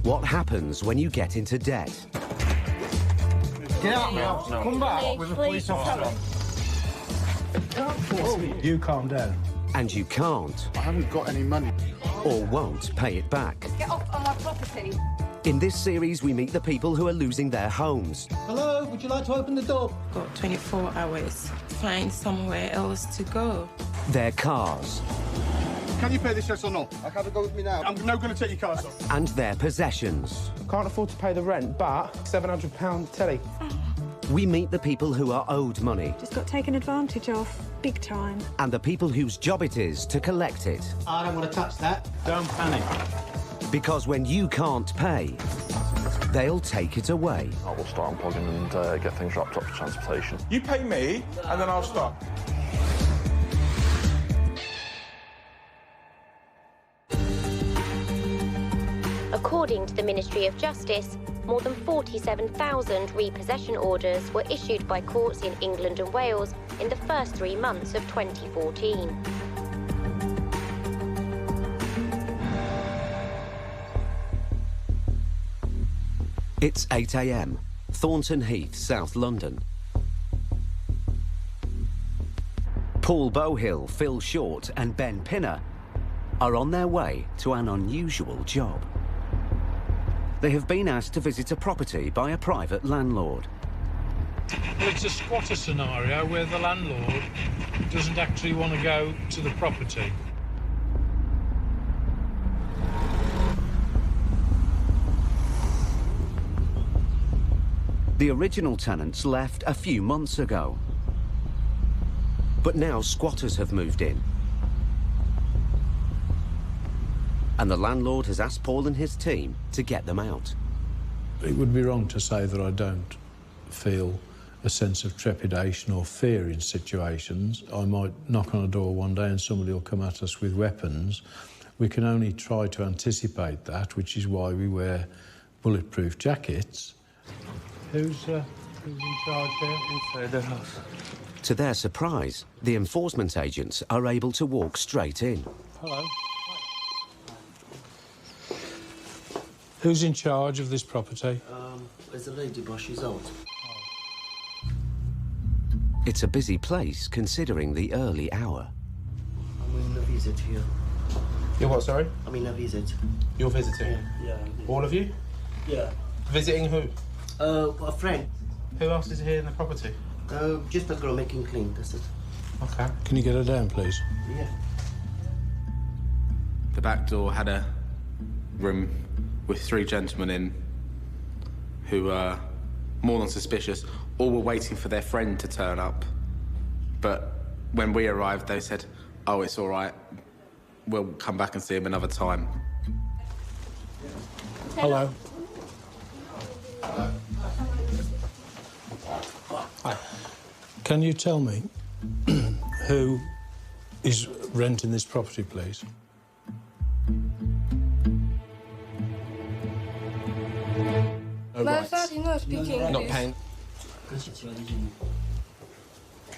What happens when you get into debt? Get out now. No. Come back with a police officer. You calm down. And you can't. I haven't got any money. Or won't pay it back. Get off on my property. In this series, we meet the people who are losing their homes. Hello, would you like to open the door? Got 24 hours. Find somewhere else to go. Their cars. Can you pay this, yes or no? I can't go with me now. I'm not going to take your cars off. And their possessions. I can't afford to pay the rent, but £700 telly. We meet the people who are owed money. Just got taken advantage of, big time. And the people whose job it is to collect it. I don't want to touch that. Don't panic. Because when you can't pay, they'll take it away. I will start unplugging and get things wrapped up for transportation. You pay me, and then I'll stop. According to the Ministry of Justice, more than 47,000 repossession orders were issued by courts in England and Wales in the first 3 months of 2014. It's 8 a.m, Thornton Heath, South London. Paul Bowhill, Phil Short and Ben Pinner are on their way to an unusual job. They have been asked to visit a property by a private landlord. Well, it's a squatter scenario where the landlord doesn't actually want to go to the property. The original tenants left a few months ago. But now squatters have moved in. And the landlord has asked Paul and his team to get them out. It would be wrong to say that I don't feel a sense of trepidation or fear in situations. I might knock on a door one day and somebody will come at us with weapons. We can only try to anticipate that, which is why we wear bulletproof jackets. Who's in charge here? Inside the house. To their surprise, the enforcement agents are able to walk straight in. Hello. Who's in charge of this property? There's a lady, but she's out. It's a busy place, considering the early hour. I'm in a visit here. You're what, sorry? I'm in a visit. You're visiting? Yeah. All of you? Yeah. Visiting who? A friend. Who else is here in the property? Just a girl making clean, that's it. Okay. Can you get her down, please? Yeah. The back door had a room with 3 gentlemen in who were more than suspicious. All were waiting for their friend to turn up. But when we arrived, they said, "Oh, it's all right. We'll come back and see him another time." Hello. Hi. Can you tell me who is renting this property, please? Oh, right. not speaking English. Not paying.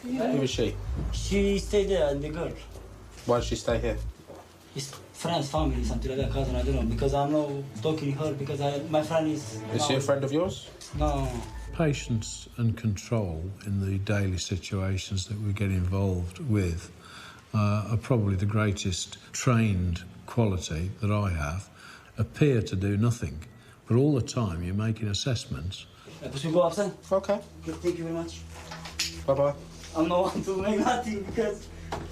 Who is she? She stayed there and the girl. Why did she stay here? His friends, family, something like that, cousin, I don't know. Because I'm not talking to her because my friend is... Is she a friend of yours? No. Patience and control in the daily situations that we get involved with are probably the greatest trained quality that I have. Appear to do nothing, but all the time you're making assessments. Could we go outside? Okay. Thank you very much. Bye-bye. I'm not want to make nothing because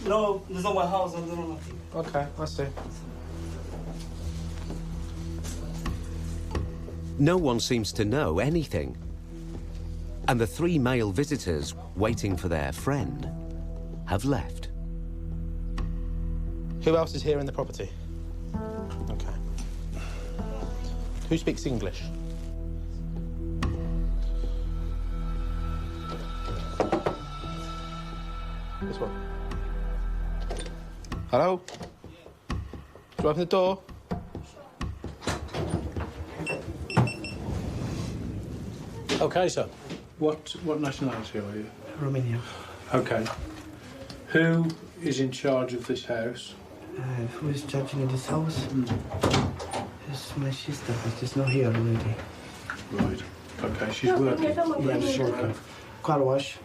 no, there's no my house, I don't know nothing. Okay, I see. No one seems to know anything. And the 3 male visitors waiting for their friend have left. Who else is here in the property? Okay. Who speaks English? This one. Hello? Do you open the door? Okay, sir. What nationality are you? Romania. Okay. Who is in charge of this house? Who is judging in this house? It's my sister, but she's not here already. Right. Okay, she's working. Yeah, she's working. Car wash.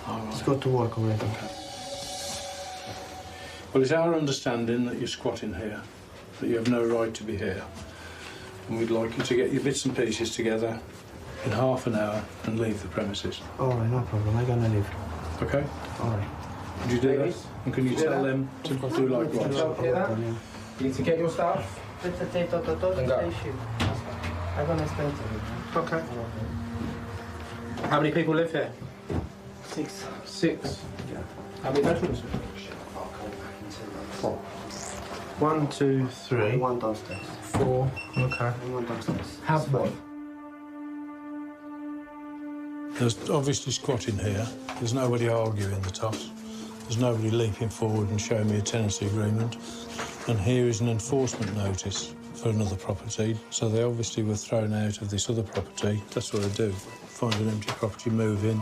Let's go to work already. Well, it's our understanding that you're squatting here, that you have no right to be here. And we'd like you to get your bits and pieces together in half an hour and leave the premises. All right, no problem. I'm gonna leave. Okay? All right. Would you do that? And can you tell them to do likewise? You need to get your stuff. And go. I'm gonna stay to Okay. How many people live here? 6. 6. Yeah. How many bedrooms? 4. 1, 2, 3. One downstairs. 4. Okay. And one downstairs. Have one. There's obviously squatting here. There's nobody arguing the toss. There's nobody leaping forward and showing me a tenancy agreement. And here is an enforcement notice for another property. So they obviously were thrown out of this other property. That's what they do. Find an empty property, move in.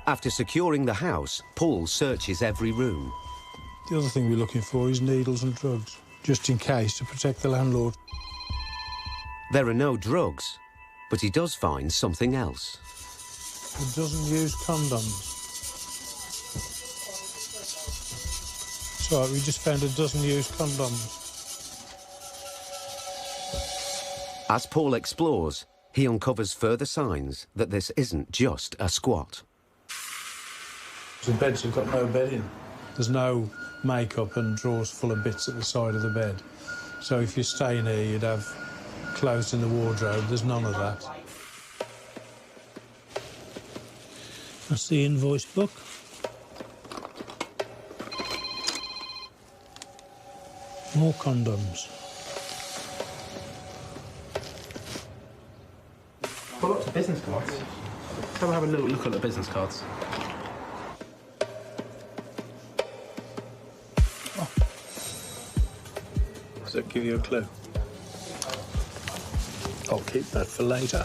After securing the house, Paul searches every room. The other thing we're looking for is needles and drugs, just in case, to protect the landlord. There are no drugs, but he does find something else. A dozen used condoms. It's all right, we just found a dozen used condoms. As Paul explores, he uncovers further signs that this isn't just a squat. The beds have got no bedding. There's no makeup and drawers full of bits at the side of the bed. So if you're staying here, you'd have clothes in the wardrobe. There's none of that. That's the invoice book. More condoms. Got lots of business cards. Let's have a little look at the business cards. Does that give you a clue? I'll keep that for later.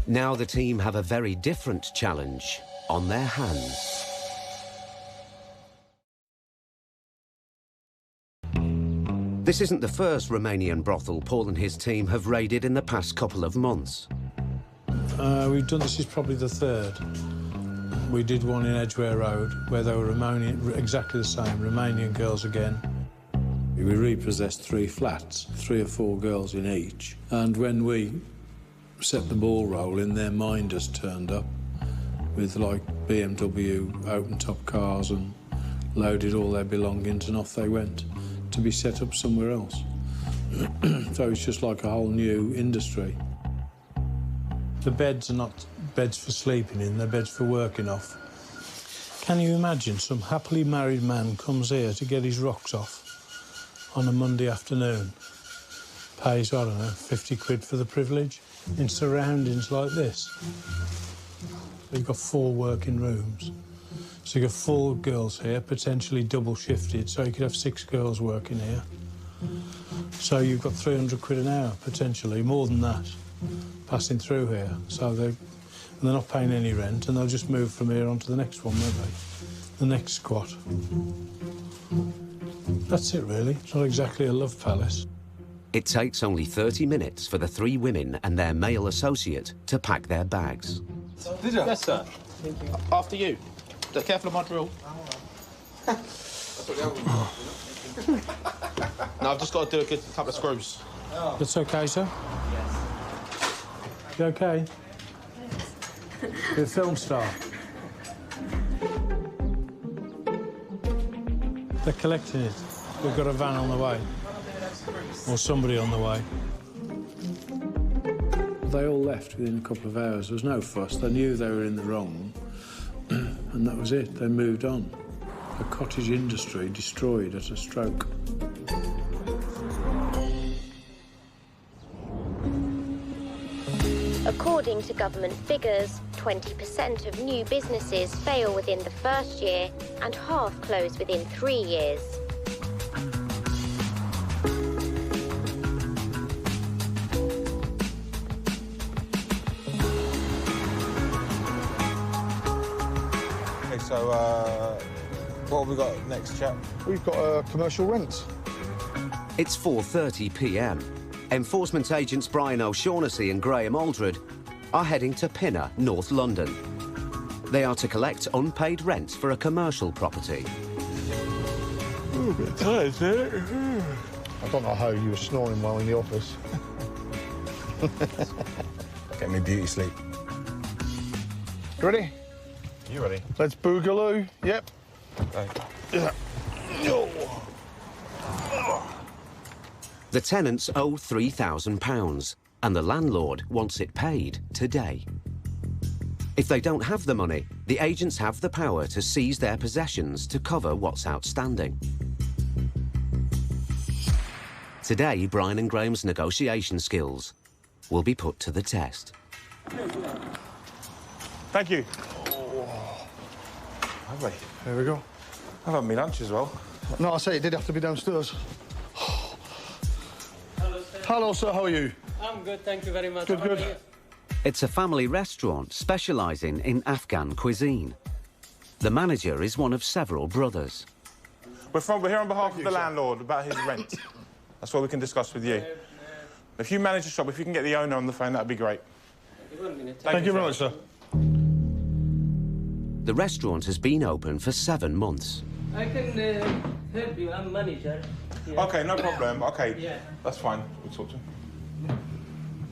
Now the team have a very different challenge on their hands. This isn't the first Romanian brothel Paul and his team have raided in the past couple of months. We've done this is probably the third. We did one in Edgware Road where they were Romanian, exactly the same, Romanian girls again. We repossessed 3 flats, 3 or 4 girls in each. And when we set the ball rolling, their minders turned up with, like, BMW open-top cars and loaded all their belongings, and off they went to be set up somewhere else. So it's just like a whole new industry. The beds are not beds for sleeping in, they're beds for working off. Can you imagine some happily married man comes here to get his rocks off on a Monday afternoon, pays, I don't know, 50 quid for the privilege, in surroundings like this? You've got 4 working rooms. So you've got 4 girls here, potentially double shifted, so you could have 6 girls working here. So you've got 300 quid an hour, potentially, more than that, passing through here. So they're not paying any rent, and they'll just move from here on to the next one, won't they? The next squat. That's it, really. It's not exactly a love palace. It takes only 30 minutes for the 3 women and their male associate to pack their bags. Did you? Yes, sir. After you. Just careful of my drill. No, I've just got to do a good couple of screws. That's okay, sir? Yes. You okay? You're a film star. They're collecting it. We've got a van on the way. Or somebody on the way. They all left within a couple of hours. There was no fuss. They knew they were in the wrong. And that was it. They moved on. A cottage industry destroyed at a stroke. According to government figures, 20% of new businesses fail within the first year and half close within 3 years. Okay, so What have we got next, chap? We've got commercial rents. It's 4:30 p.m. Enforcement agents Brian O'Shaughnessy and Graham Aldred are heading to Pinner, North London. They are to collect unpaid rent for a commercial property. Ooh, a bit tired, isn't it? I don't know how you were snoring while in the office. Get me beauty sleep. Ready? You ready? Let's boogaloo. Yep. Right. Yeah. The tenants owe £3,000 and the landlord wants it paid today. If they don't have the money, the agents have the power to seize their possessions to cover what's outstanding. Today, Brian and Graham's negotiation skills will be put to the test. Thank you. Lovely. There we go. I've had my lunch as well. No, I say it did have to be downstairs. Hello, sir. How are you? I'm good, thank you very much. Good, good. It's a family restaurant specialising in Afghan cuisine. The manager is one of several brothers. We're here on behalf of the landlord about his rent. That's what we can discuss with you. If you manage the shop, if you can get the owner on the phone, that'd be great. Thank you very much, sir. The restaurant has been open for 7 months. I can help you, I'm manager. Yeah. OK, no problem. OK, yeah. That's fine. We'll talk to him.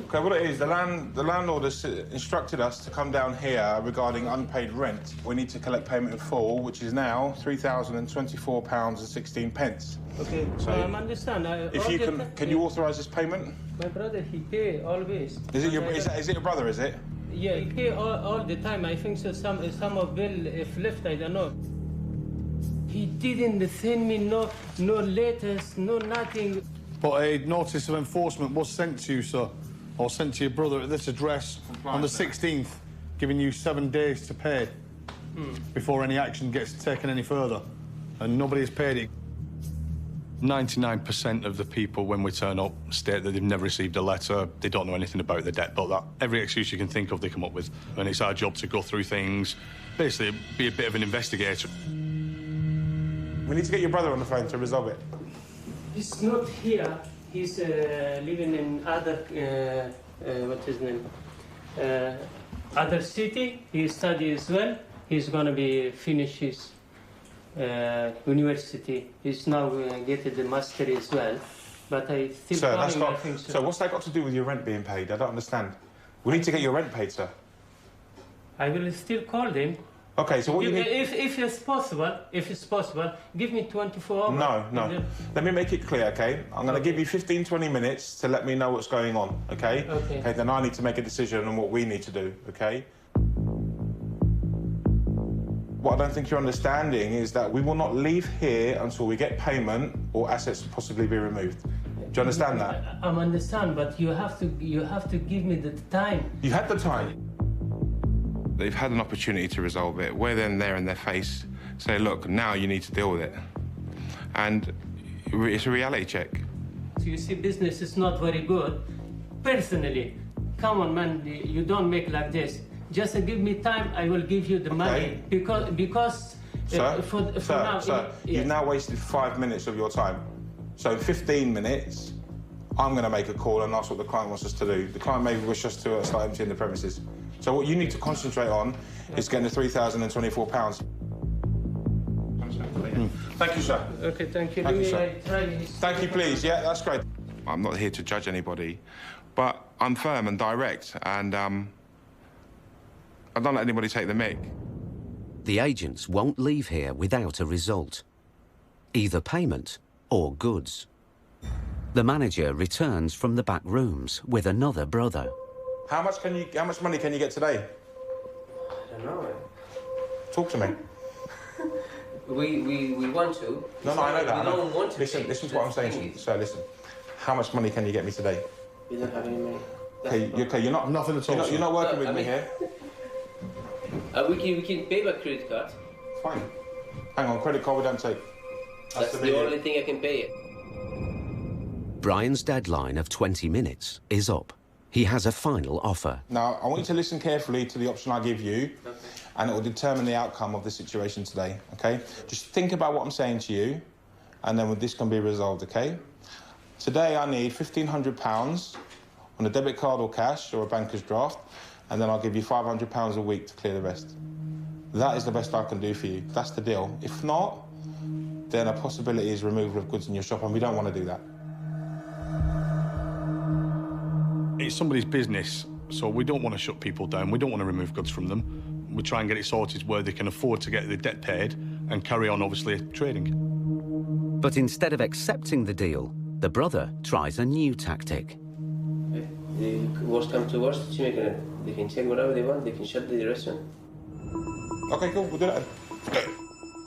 OK, what it is, the landlord has instructed us to come down here regarding unpaid rent. We need to collect payment in full, which is now £3,024.16. OK, so I understand. If you can you authorise this payment? My brother, he pay always. Is it your brother, is it? Yeah, he pay all the time. I think so. Some of bill if left, I don't know. He didn't send me no letters, no nothing. But a notice of enforcement was sent to you, sir, or sent to your brother at this address on the 16th, giving you 7 days to pay before any action gets taken any further. And nobody has paid it. 99% of the people, when we turn up, state that they've never received a letter, they don't know anything about the debt, but that every excuse you can think of, they come up with. And it's our job to go through things, basically be a bit of an investigator. We need to get your brother on the phone to resolve it. He's not here. He's living in other, what's his name? Other city. He studies as well. He's gonna be finish his university. He's now getting the master as well. But I still think so. So what's that got to do with your rent being paid? I don't understand. We need to get your rent paid, sir. I will still call them. OK, so what you need... If it's possible, give me 24 hours. No. Let me make it clear, OK? I'm going to give you 15, 20 minutes to let me know what's going on, OK? OK. Then I need to make a decision on what we need to do, OK? What I don't think you're understanding is that we will not leave here until we get payment or assets possibly be removed. Do you understand that? I understand, but you have to give me the time. You had the time. They've had an opportunity to resolve it. We're then there in their face, say, look, now you need to deal with it. And it's a reality check. So you see, business is not very good. Personally, come on, man, you don't make like this. Just give me time, I will give you the money. Because Sir, now... You've now wasted 5 minutes of your time. So in 15 minutes, I'm going to make a call and ask what the client wants us to do. The client may wish us to start emptying the premises. So what you need to concentrate on is getting the £3,024. Thank you, sir. OK, thank you. Thank you, sir. Thank you, please. Yeah, that's great. I'm not here to judge anybody, but I'm firm and direct, and I don't let anybody take the mick. The agents won't leave here without a result. Either payment or goods. The manager returns from the back rooms with another brother. How much money can you get today? I don't know. Talk to me. We want to. No, I know that. We don't want to. Listen to what I'm saying. Sir, listen. How much money can you get me today? We don't have any money. Okay, you're not... Nothing at all. You're not working with me here. We can pay by credit card. Fine. Hang on, credit card we don't take. That's the only thing I can pay it. Brian's deadline of 20 minutes is up. he has a final offer. Now, I want you to listen carefully to the option I give you, and it will determine the outcome of the situation today, OK? Just think about what I'm saying to you, and then this can be resolved, OK? Today, I need £1,500 on a debit card or cash or a banker's draft, and then I'll give you £500 a week to clear the rest. That is the best I can do for you. That's the deal. If not, then a possibility is removal of goods in your shop, and we don't want to do that. It's somebody's business, so we don't want to shut people down. We don't want to remove goods from them. We try and get it sorted where they can afford to get the debt paid and carry on, obviously, trading. But instead of accepting the deal, the brother tries a new tactic. Worst come to worst, they can take whatever they want, they can shut the restaurant. OK, cool, we'll do that.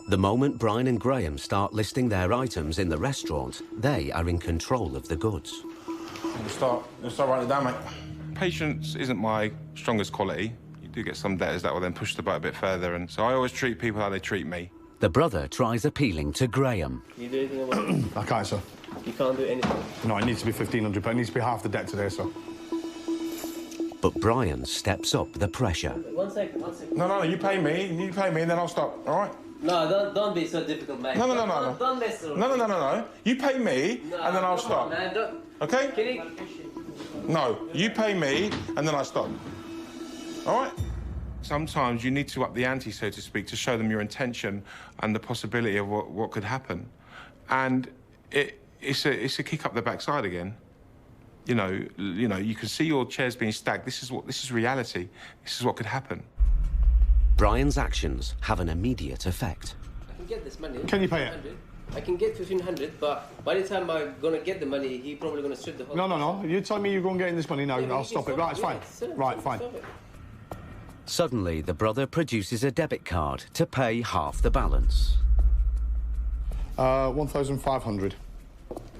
The moment Brian and Graham start listing their items in the restaurant, they are in control of the goods. Let's start writing it down, mate. Patience isn't my strongest quality. You do get some debtors that will then push the boat a bit further, and so I always treat people how they treat me. The brother tries appealing to Graham. Can you do anything about it? I can't, sir. You can't do anything? No, it needs to be £1,500, but it needs to be half the debt today, sir. But Brian steps up the pressure. One second. No, you pay me, and then I'll stop, all right? No, don't be so difficult, mate. No. Don't mess around. No. You pay me, and then I'll stop. Man, don't... OK? Can you... No, you pay me, and then I stop. All right? Sometimes you need to up the ante, so to speak, to show them your intention and the possibility of what could happen. And it's a kick up the backside again. You know, you can see your chairs being stacked. This is reality. This is what could happen. Brian's actions have an immediate effect. I can get this money. Can you pay it? I can get 1,500, but by the time I'm gonna get the money, he's probably gonna strip the whole... No. You tell me you're going to get in this money now, Yeah, I'll stop it. Right, it's fine. Right, fine. Suddenly, the brother produces a debit card to pay half the balance. 1,500.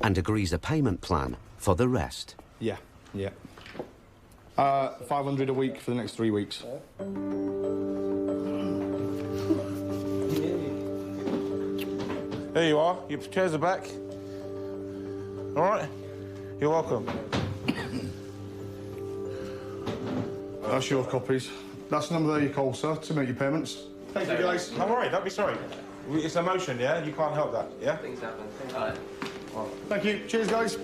And agrees a payment plan for the rest. Yeah. 500 a week for the next 3 weeks. There you are. Your chairs are back. All right? You're welcome. That's your copies. That's the number there you call, sir, to make your payments. Thank you, guys. Don't worry, don't be sorry. It's emotion, yeah? You can't help that, yeah? Things happen. All right. Thank you. Cheers, guys.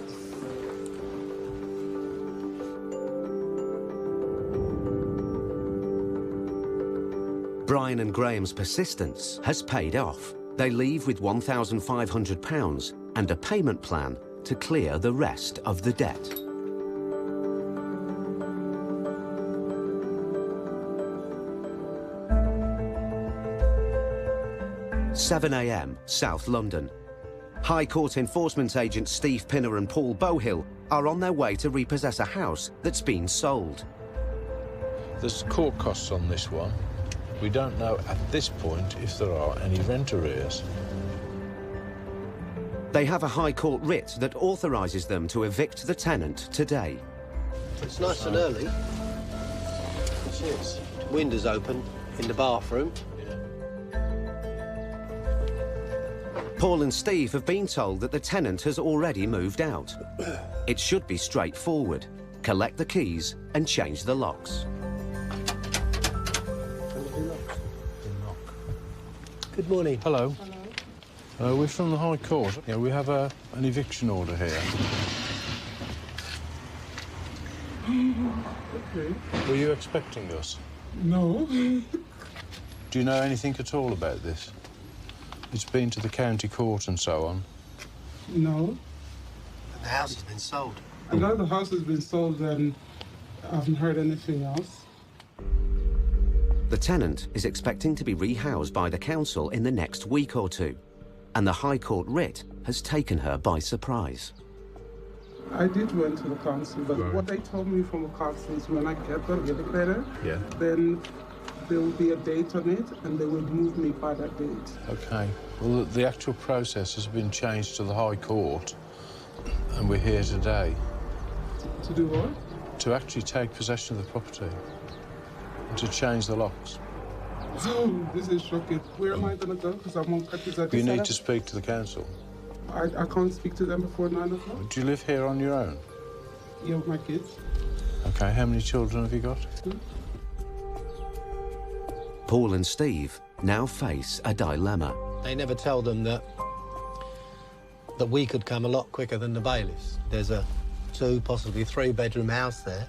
Brian and Graham's persistence has paid off. They leave with £1,500 and a payment plan to clear the rest of the debt. (7 a.m. South London). High Court enforcement agents Steve Pinner and Paul Bowhill are on their way to repossess a house that's been sold. There's court costs on this one. We don't know at this point if there are any rent arrears. They have a High Court writ that authorises them to evict the tenant today. It's nice and early. It is. Windows open in the bathroom. Paul and Steve have been told that the tenant has already moved out. It should be straightforward. Collect the keys and change the locks. Good morning. Hello. We're from the High Court. Yeah, we have an eviction order here. Okay. Were you expecting us? No. Do you know anything at all about this? It's been to the county court and so on. No. The house has been sold. I know the house has been sold and I haven't heard anything else. The tenant is expecting to be rehoused by the council in the next week or two, and the High Court writ has taken her by surprise. I did went to the council, but what they told me from the council is when I get the letter, then there will be a date on it, and they will move me by that date. OK. Well, the actual process has been changed to the High Court, and we're here today. To do what? To actually take possession of the property. And to change the locks. Oh, this is shocking. Where am I going to go? Because I'm on practice at You need to speak to the council. I can't speak to them before 9 o'clock. Do you live here on your own? Yeah, with my kids. OK, how many children have you got? Paul and Steve now face a dilemma. They never tell them that we could come a lot quicker than the bailiffs. There's a 2, possibly 3-bedroom house there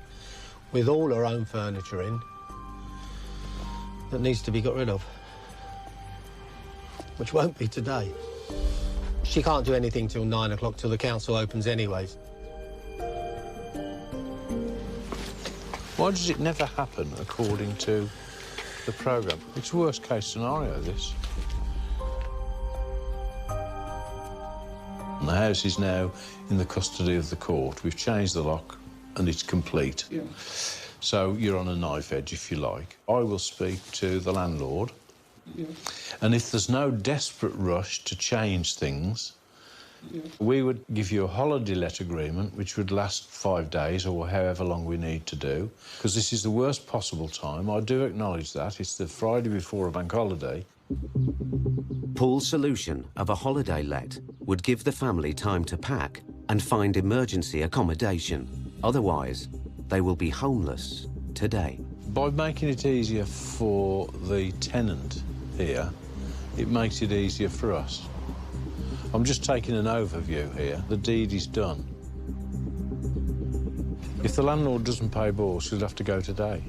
with all her own furniture in that needs to be got rid of, which won't be today. She can't do anything till 9 o'clock, till the council opens anyways. Why does it never happen according to the programme? It's worst case scenario, this. And the house is now in the custody of the court. We've changed the lock and it's complete. Yeah. So you're on a knife edge, if you like. I will speak to the landlord. Yeah. And if there's no desperate rush to change things, we would give you a holiday let agreement, which would last 5 days or however long we need to do, because this is the worst possible time. I do acknowledge that. It's the Friday before a bank holiday. Paul's solution of a holiday let would give the family time to pack and find emergency accommodation. Otherwise, they will be homeless today. By making it easier for the tenant here, it makes it easier for us. I'm just taking an overview here. The deed is done. If the landlord doesn't pay bills, he'll have to go today.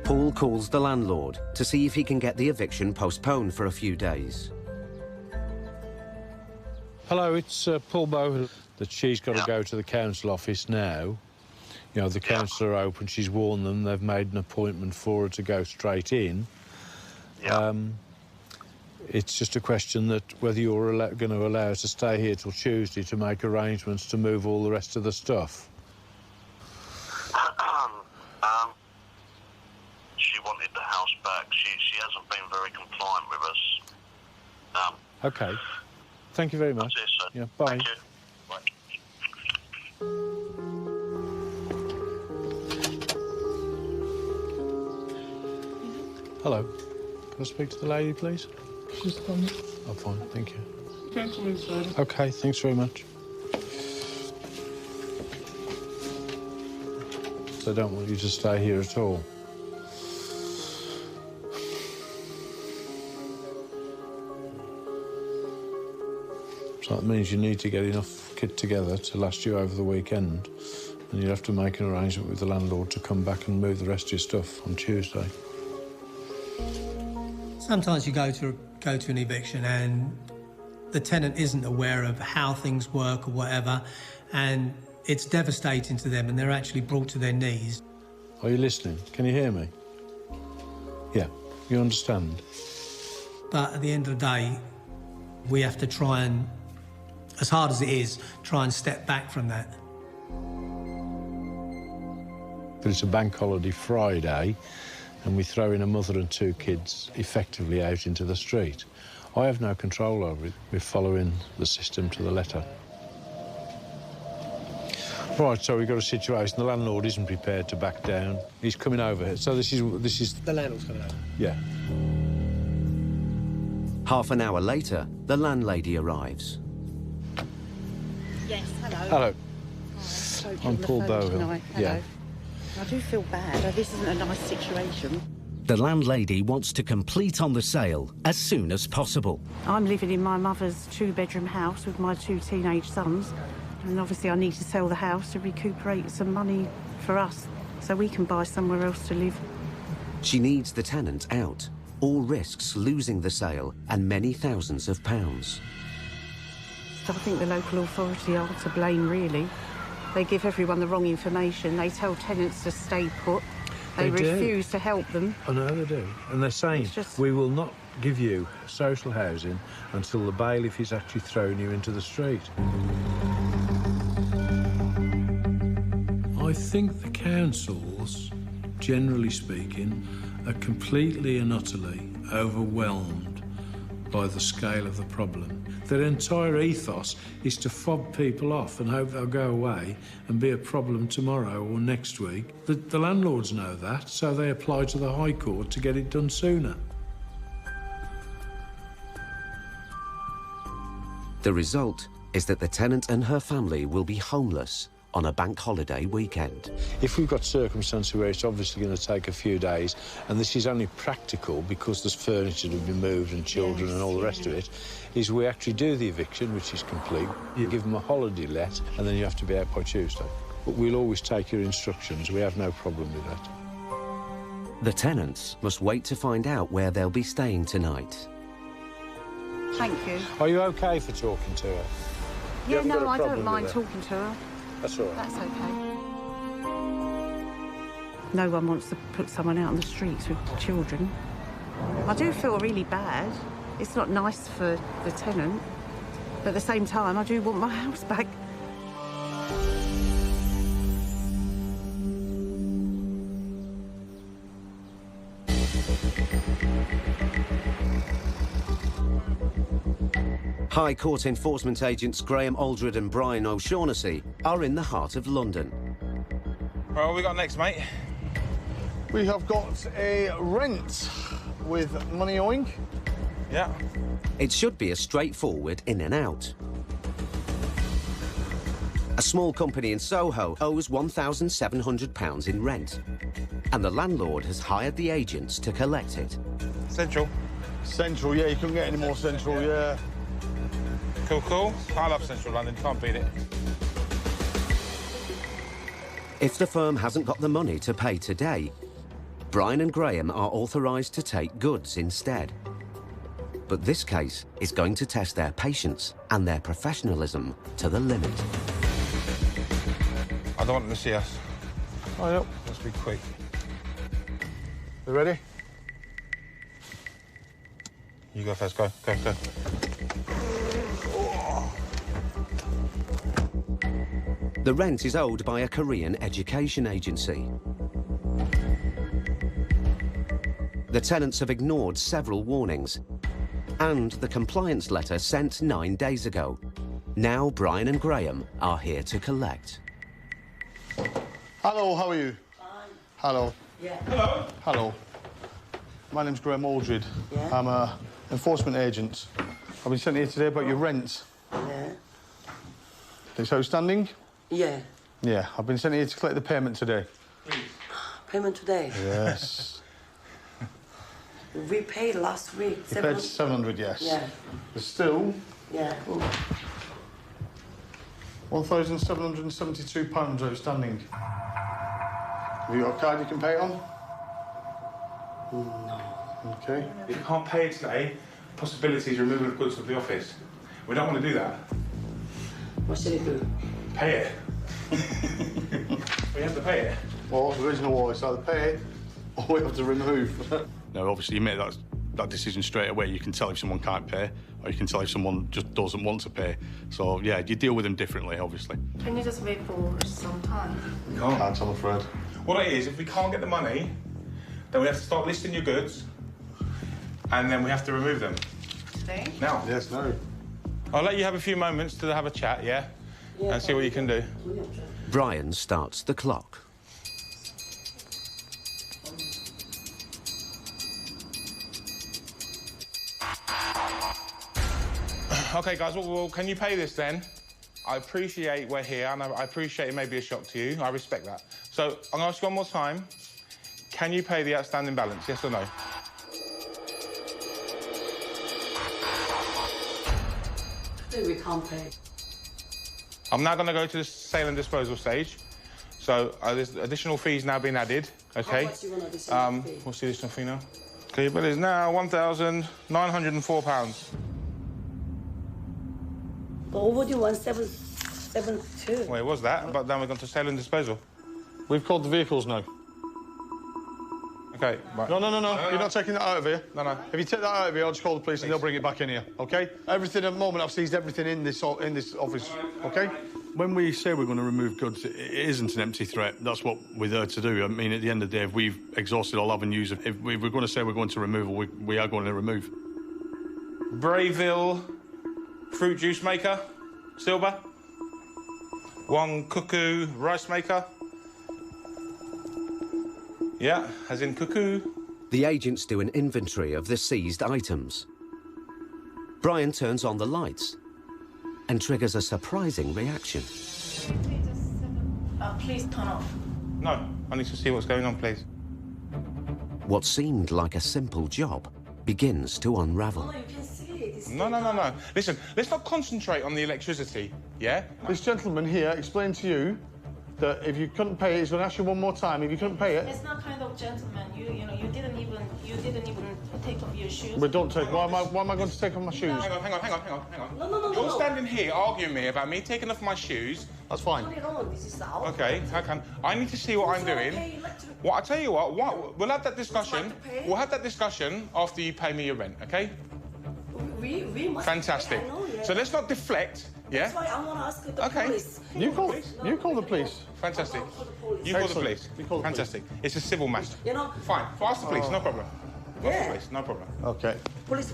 Paul calls the landlord to see if he can get the eviction postponed for a few days. Hello, it's Paul Bow. That she's got to go to the council office now. You know, the council are open. She's warned them. They've made an appointment for her to go straight in. It's just a question that whether you're going to allow her to stay here till Tuesday to make arrangements to move all the rest of the stuff. She wanted the house back. She hasn't been very compliant with us. OK. Thank you very much. That's it, sir. Yeah, bye. Thank you. Bye. Hello. Can I speak to the lady, please? She's coming. Oh, fine. Thank you. You can come inside. OK, thanks very much. I don't want you to stay here at all. So that means you need to get enough kit together to last you over the weekend, and you'll have to make an arrangement with the landlord to come back and move the rest of your stuff on Tuesday. Sometimes you go to an eviction and the tenant isn't aware of how things work or whatever, and it's devastating to them and they're actually brought to their knees. Are you listening? Can you hear me? Yeah, you understand? But at the end of the day, we have to try and, as hard as it is, try and step back from that. But it's a bank holiday Friday, and we throw in a mother and 2 kids effectively out into the street. I have no control over it. We're following the system to the letter. Right, so we've got a situation. The landlord isn't prepared to back down. He's coming over here. So this is... The landlord's coming over? Yeah. Half an hour later, the landlady arrives. Yes, hello. Hello. Hi, I'm Paul Bow. Yeah. I do feel bad. This isn't a nice situation. The landlady wants to complete on the sale as soon as possible. I'm living in my mother's 2-bedroom house with my 2 teenage sons, and obviously I need to sell the house to recuperate some money for us so we can buy somewhere else to live. She needs the tenant out. All risks losing the sale and many thousands of pounds. So I think the local authority are to blame, really. They give everyone the wrong information. They tell tenants to stay put. They refuse to help them. I know they do. And they're saying, we will not give you social housing until the bailiff is actually throwing you into the street. I think the councils, generally speaking, are completely and utterly overwhelmed by the scale of the problem. Their entire ethos is to fob people off and hope they'll go away and be a problem tomorrow or next week. The landlords know that, so they apply to the High Court to get it done sooner. The result is that the tenant and her family will be homeless on a bank holiday weekend. If we've got circumstances where it's obviously going to take a few days, and this is only practical because there's furniture to be moved and children and all the rest of it, is we actually do the eviction, which is complete. You give them a holiday let, and then you have to be out by Tuesday. But we'll always take your instructions. We have no problem with that. The tenants must wait to find out where they'll be staying tonight. Thank you. Are you OK for talking to her? You Yeah, haven't got no, a I problem don't mind with her? talking to her. That's all right. That's okay. No one wants to put someone out on the streets with children. I do feel really bad. It's not nice for the tenant, but at the same time, I do want my house back. High Court enforcement agents Graham Aldred and Brian O'Shaughnessy are in the heart of London. Right, what we got next, mate? We have got a rent with money owing. Yeah. It should be a straightforward in and out. A small company in Soho owes £1,700 in rent, and the landlord has hired the agents to collect it. Central. Central, yeah, you couldn't get any more central, yeah. Cool, cool. I love Central London, can't beat it. If the firm hasn't got the money to pay today, Brian and Graham are authorised to take goods instead. But this case is going to test their patience and their professionalism to the limit. I don't want them to see us. Oh, yep. Let's be quick. You ready? You go first, go, go, go. The rent is owed by a Korean education agency. The tenants have ignored several warnings, and the compliance letter sent 9 days ago. Now Brian and Graham are here to collect. Hello, how are you? Fine. Hello. Yeah. Hello. Hello. My name's Graham Aldred. Yeah. I'm a enforcement agent. I've been sent here today about your rent. Yeah. It's outstanding? Yeah. Yeah, I've been sent here to collect the payment today. Payment today? Yes. We paid last week. You paid 700, yes. Yeah. There's still Yeah. £1,772 outstanding. Have you got a card you can pay it on? No. OK. If you can't pay it today, possibilities of removal of goods from the office. We don't want to do that. What should I do? Pay it. We have to pay it. Well, there is no way. It's either pay it or we have to remove. No, obviously you make that decision straight away. You can tell if someone can't pay, or you can tell if someone just doesn't want to pay. So, yeah, you deal with them differently, obviously. Can you just wait for some time? We can't. I'm afraid. What it is, if we can't get the money, then we have to start listing your goods, and then we have to remove them. Today? Now. Yes, no. I'll let you have a few moments to have a chat, yeah? And see what you can do. Brian starts the clock. OK, guys, well, can you pay this then? I appreciate we're here, and I appreciate it may be a shock to you. I respect that. So I'm going to ask you one more time. Can you pay the outstanding balance, yes or no? I think we can't pay. I'm now going to go to the sale and disposal stage. So there's additional fees now being added, OK? How much do you want additional fee? What's the additional fee now? OK, your bill is now £1,904. But what would you want? 772? Well, it was that, but then we're going to sale and disposal. We've called the vehicles now. OK, right. No. You're not taking that out of here. No. If you take that out of here, I'll just call the police and they'll bring it back in here, OK? Everything at the moment, I've seized everything in this office, OK? When we say we're going to remove goods, it isn't an empty threat. That's what we're there to do. I mean, at the end of the day, if we've exhausted all avenues, if we're going to say we're going to remove, we are going to remove. Brayville fruit juice maker, silver. One cuckoo rice maker. Yeah, as in cuckoo. The agents do an inventory of the seized items. Brian turns on the lights and triggers a surprising reaction. Please turn off. No, I need to see what's going on, please. What seemed like a simple job begins to unravel. No. Listen, let's not concentrate on the electricity, yeah? This gentleman here explained to you that if you couldn't pay it, he's going to ask you one more time. If you couldn't pay it... It's not kind of gentleman. You know, you didn't even take off your shoes. But don't take... Why am I going to take off my shoes? Hang on. No. You're standing here arguing me about me taking off my shoes. That's fine. Okay, how come? I need to see what I'm doing. Well, I tell you what, we'll have that discussion. We'll have that discussion after you pay me your rent, okay? We must Fantastic. pay, I know, yeah. So let's not deflect, yeah? That's why I want to ask the police. You call the police. Fantastic. You call the police. Fantastic. It's a civil matter. You know? Fine. Ask the police, no problem. Ask the police, no problem. Okay. Police.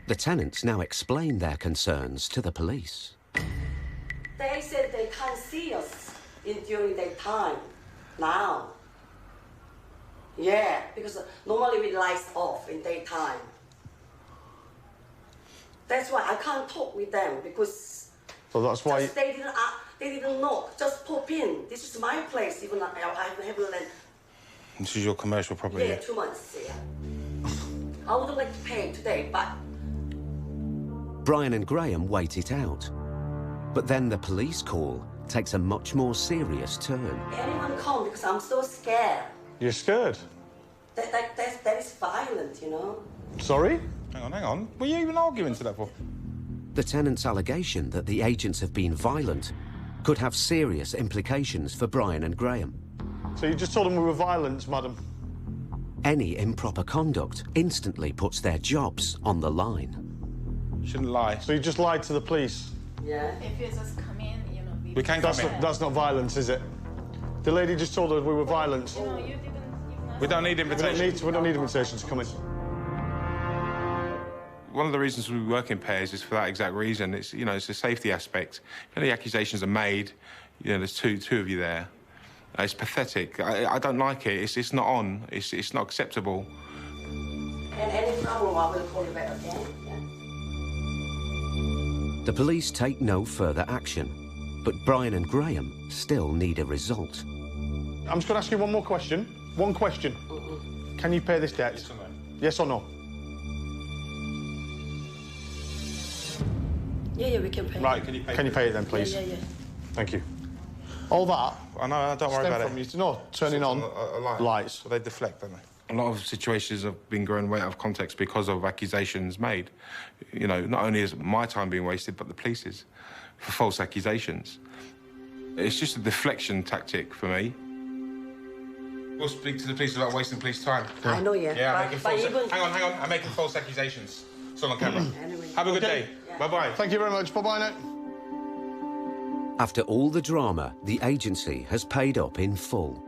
The tenants now explain their concerns to the police. They said they can't see us during daytime. Now. Yeah, because normally we lights off in daytime. That's why I can't talk with them because. So that's why. They didn't knock. Just pop in. This is my place. Even I have land. This is your commercial property. Yeah, 2 months. Yeah. I would like to pay today, but. Brian and Graham wait it out. But then the police call takes a much more serious turn. Anyone come because I'm so scared. You're scared? That is violent, you know? Sorry? Hang on. Were you even arguing to that for? The tenant's allegation that the agents have been violent could have serious implications for Brian and Graham. So you just told them we were violent, madam? Any improper conduct instantly puts their jobs on the line. Shouldn't lie. So you just lied to the police? Yeah. If you just come in, you know... We can't come in. That's not violence, is it? The lady just told us we were violent. You know, you didn't... We don't need invitations. We don't need invitations to come in. One of the reasons we work in pairs is for that exact reason. It's, you know, it's a safety aspect. If any accusations are made, you know, there's two of you there. It's pathetic. I don't like it. It's not on. It's not acceptable. And any problem, I will call you back again. Yeah. The police take no further action, but Brian and Graham still need a result. I'm just going to ask you one more question. One question. Can you pay this debt? Yes or no? Yes or no? Yeah, we can pay. Right, can you pay it then, please? Yeah. Thank you. All that... I know, don't worry about it. No, turning on lights. So they deflect, don't they? A lot of situations have been grown way out of context because of accusations made. You know, not only is my time being wasted, but the police's for false accusations. It's just a deflection tactic for me. We'll speak to the police about wasting police time. I know, yeah. Yeah, I'm making false... Hang on. I'm making false accusations. It's on camera. Anyway. Have a good day. Yeah. Bye-bye. Thank you very much. Bye-bye now. After all the drama, the agency has paid up in full.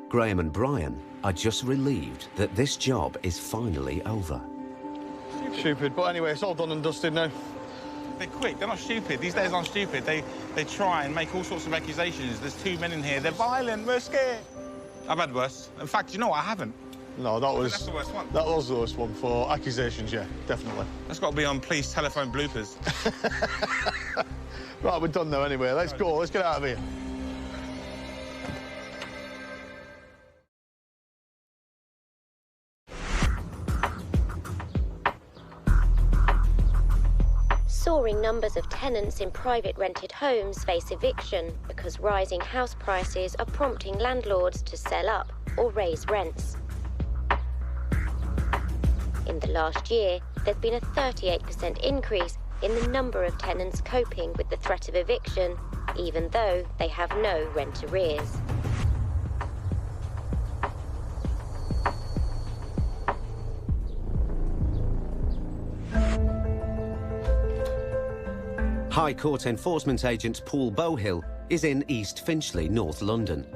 Graham and Brian are just relieved that this job is finally over. Stupid, but anyway, it's all done and dusted now. They're quick. They're not stupid. These days aren't stupid. They try and make all sorts of accusations. There's two men in here. They're violent. We're scared. I've had worse. In fact, you know what? I haven't. No, that's the worst one. That was the worst one for accusations, yeah, definitely. That's got to be on police telephone bloopers. Right, we're done now anyway. Let's go. Let's get out of here. Soaring numbers of tenants in private rented homes face eviction because rising house prices are prompting landlords to sell up or raise rents. In the last year, there's been a 38% increase in the number of tenants coping with the threat of eviction, even though they have no rent arrears. High Court Enforcement Agent Paul Bowhill is in East Finchley, North London.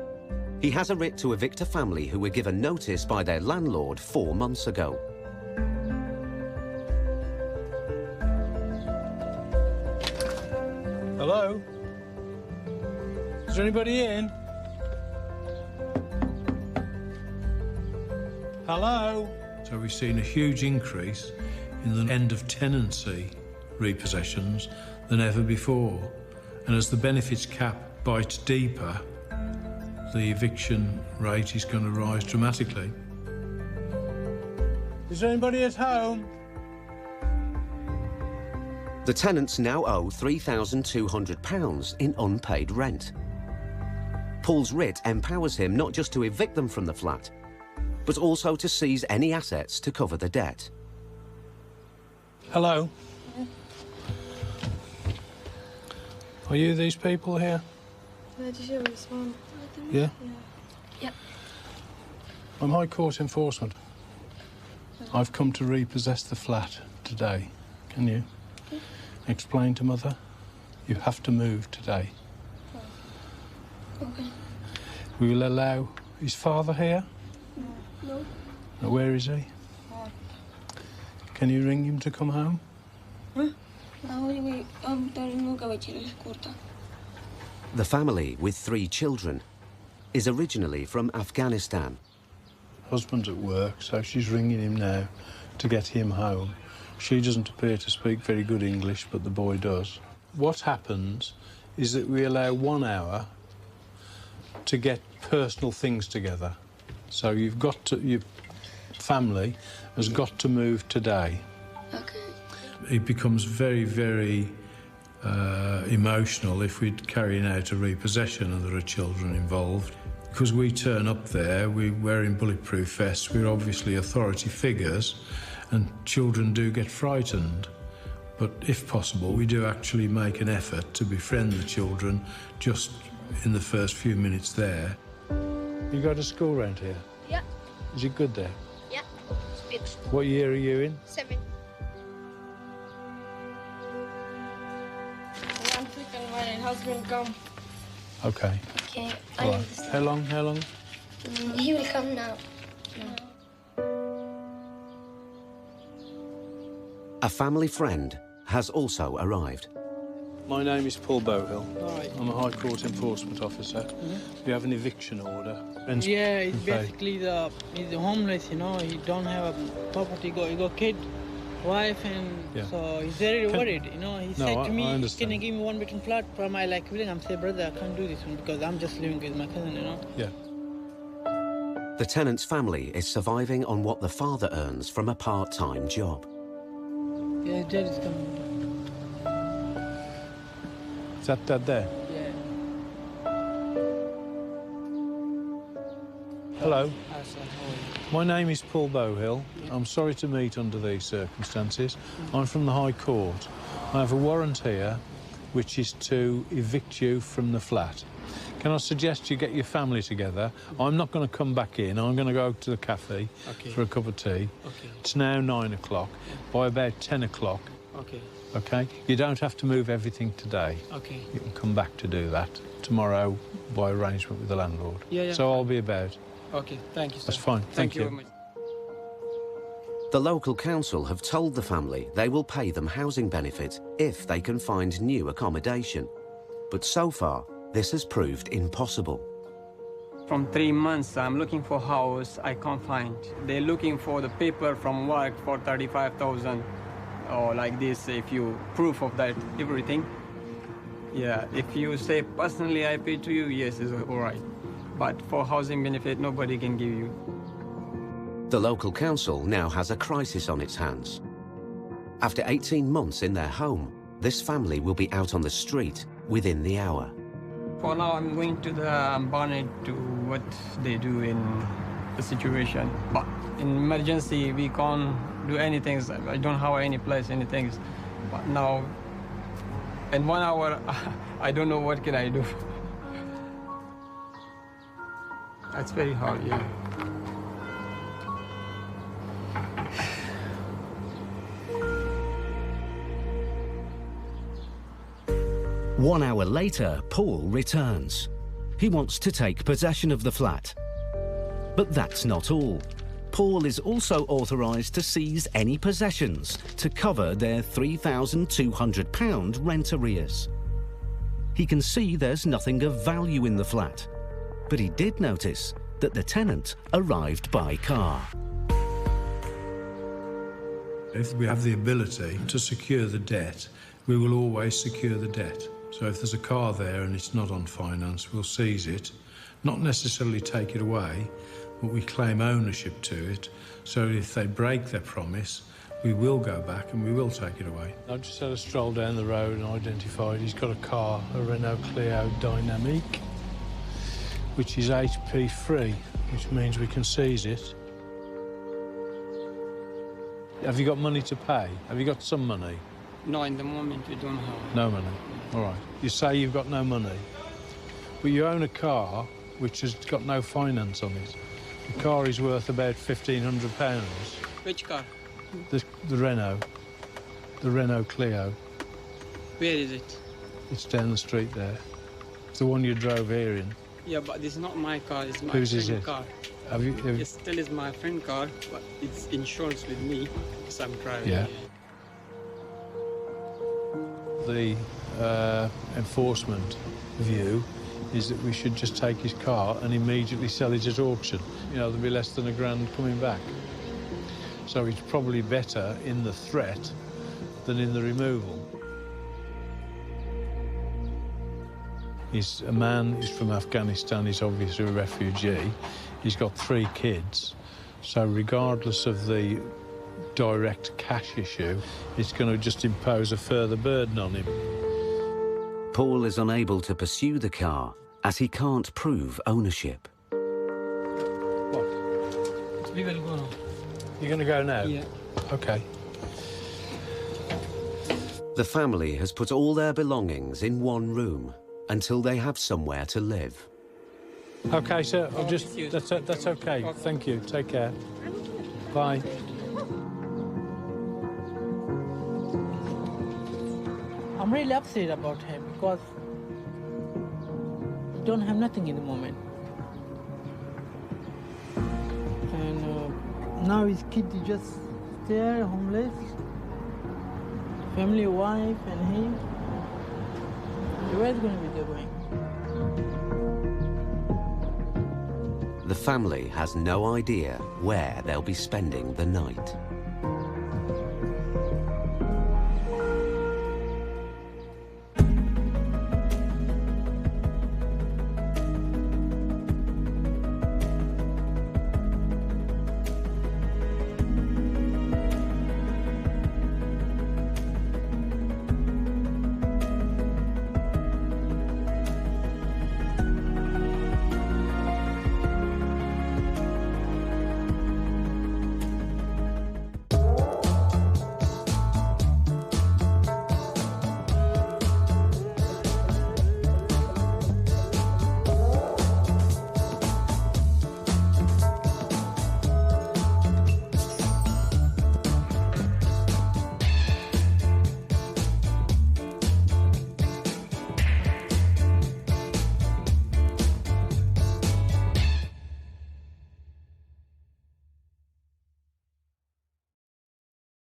He has a writ to evict a family who were given notice by their landlord 4 months ago. Hello? Is there anybody in? Hello? So we've seen a huge increase in the end of tenancy repossessions than ever before. And as the benefits cap bites deeper, the eviction rate is going to rise dramatically. Is there anybody at home? The tenants now owe £3,200 in unpaid rent. Paul's writ empowers him not just to evict them from the flat, but also to seize any assets to cover the debt. Hello? Are you these people here? Yeah? Yep. I'm High Court enforcement. I've come to repossess the flat today. Can you explain to Mother? You have to move today. Okay. We will allow his father here? No. Now, where is he? Can you ring him to come home? The family, with 3 children, is originally from Afghanistan. Husband's at work, so she's ringing him now to get him home. She doesn't appear to speak very good English, but the boy does. What happens is that we allow 1 hour to get personal things together. So you've got to, your family has got to move today. Okay. It becomes very, very emotional if we're carrying out a repossession and there are children involved. Because we turn up there, we're wearing bulletproof vests, we're obviously authority figures, and children do get frightened. But if possible, we do actually make an effort to befriend the children just in the first few minutes there. You go to school around here? Yeah. Is it good there? Yeah. It's good. What year are you in? 7. One second, my husband come. Okay. Okay. All right. How long? How long? He will come now. A family friend has also arrived. My name is Paul Bowhill. Right. I'm a High Court enforcement officer. We have an eviction order. Yeah, it's basically he's homeless, you know. He don't have a property. He got kid, wife, and so he's very worried. You know, he said to me, "Can you give me 1-bedroom flat for my living?" I'm saying, "Brother, I can't do this one because I'm just living with my cousin, you know." Yeah. The tenant's family is surviving on what the father earns from a part-time job. Yeah, his dad is coming. Is that Dad there? Yeah. Hello. My name is Paul Bowhill. I'm sorry to meet under these circumstances. I'm from the High Court. I have a warrant here which is to evict you from the flat. Can I suggest you get your family together? I'm not going to come back in. I'm going to go to the cafe for a cup of tea. Okay. It's now 9 o'clock. By about 10 o'clock, Okay. OK? You don't have to move everything today. Okay. You can come back to do that tomorrow by arrangement with the landlord. Yeah. So I'll be about. Okay, thank you, sir. That's fine. Thank you. Very much. The local council have told the family they will pay them housing benefit if they can find new accommodation. But so far, this has proved impossible. From 3 months, I'm looking for house, I can't find. They're looking for the paper from work for 35,000 or like this, if you proof of that, everything. Yeah, if you say personally I pay to you, yes, it's all right. But for housing benefit, nobody can give you. The local council now has a crisis on its hands. After 18 months in their home, this family will be out on the street within the hour. For now, I'm going to the bonnet to what they do in the situation. But in emergency, we can't do anything. I don't have any place, anything. But now, in 1 hour, I don't know what can I do. That's very hard, yeah. One hour later, Paul returns. He wants to take possession of the flat. But that's not all. Paul is also authorised to seize any possessions to cover their £3,200 rent arrears. He can see there's nothing of value in the flat, but he did notice that the tenant arrived by car. If we have the ability to secure the debt, we will always secure the debt. So if there's a car there and it's not on finance, we'll seize it, not necessarily take it away, but we claim ownership to it. So if they break their promise, we will go back and we will take it away. I just had a stroll down the road and identified he's got a car, a Renault Clio Dynamique, which is HP free, which means we can seize it. Have you got money to pay? Have you got some money? No, in the moment we don't have. No money. All right. You say you've got no money, but you own a car which has got no finance on it. The car is worth about £1,500. Which car? The Renault. The Renault Clio. Where is it? It's down the street there. It's the one you drove here in. Yeah, but this is not my car, it's my Whose is friend's it? car. Have It still is my friend's car, but it's insurance with me, so I'm driving. Yeah. The enforcement view is that we should just take his car and immediately sell it at auction. You know, there'll be less than £1,000 coming back. So it's probably better in the threat than in the removal. He's a man, he's from Afghanistan, he's obviously a refugee. He's got 3 kids. So regardless of the direct cash issue, it's going to just impose a further burden on him. Paul is unable to pursue the car as he can't prove ownership. We will go now. You're going to go now? Yeah. OK. The family has put all their belongings in one room until they have somewhere to live. OK, sir, I'll just... That's OK. Thank you. Take care. Bye. I'm really upset about him because he don't have nothing in the moment. And now his kid is just there, homeless. Family, wife, and him. Where's going to be they going? The family has no idea where they'll be spending the night.